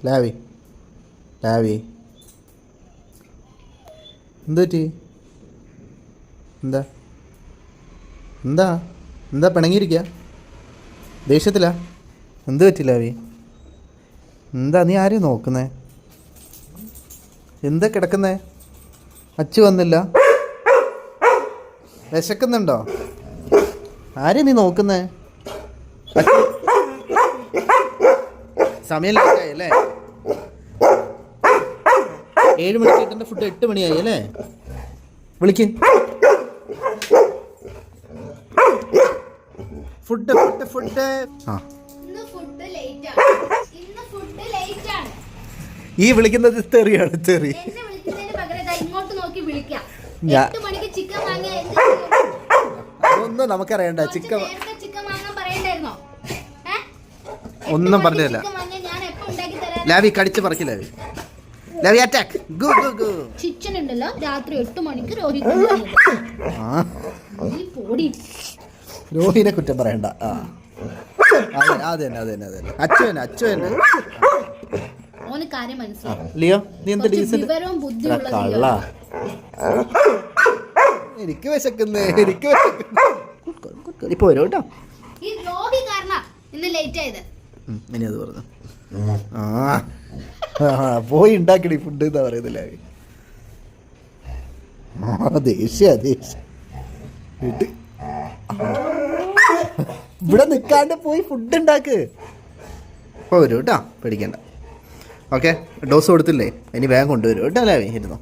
ലാവി ലാവി എന്തു പറ്റി? എന്താ എന്താ എന്താ പിണങ്ങിയിരിക്കുക? ദേഷ്യത്തിലാ? എന്ത് പറ്റി ലാവി? എന്താ നീ ആരെയും നോക്കുന്നേ? എന്താ കിടക്കുന്നേ? അച്ചു വന്നില്ല? വിശക്കുന്നുണ്ടോ? ആരെയും നീ നോക്കുന്നേ? സമയം ലേറ്റായി അല്ലേ? 7 മണിക്ക് കിട്ടേണ്ട ഫുഡ് 8 മണിയായി അല്ലേ? വിളിക്ക്. Food food food. ആ ഈ വിളിക്കുന്നത് തെറിയാണ്, തെറി. ഒന്നും നമുക്കറിയണ്ട. ചിക്കൻ ഒന്നും പറഞ്ഞില്ല. ലാവി കടിച്ച് പറക്കി. ലാവി ലാവി attack. Go go go. Chicken ഉണ്ടല്ലോ രാത്രി 8 മണിക്ക് രോഹിനെ കുറ്റം പറയണ്ട. അതന്നെ അതന്നെ അതന്നെ. അച്ചു തന്നെ അച്ചു തന്നെ. ലിയോ നീ എന്ത് ഡീസന്റ് കള്ള. എനിക്ക് വിശക്കുന്നേ, എനിക്ക് വിശക്കുന്നേ. ഇപ്പൊ വരും കേട്ടോ. ഇനി അത് പറഞ്ഞു. പോയി ഉണ്ടാക്കണി ഫുഡ് എന്താ പറയുന്നില്ല. ദേഷ്യ ഇവിടെ നിൽക്കാണ്ട് പോയി ഫുഡ് ഉണ്ടാക്ക്. ഇപ്പോൾ വരും കേട്ടോ, പേടിക്കണ്ട. ഓക്കെ, ഡോസ് കൊടുത്തില്ലേ? ഇനി വേഗം കൊണ്ടുവരും കേട്ടോ. ലാവി ഇരുന്നോ.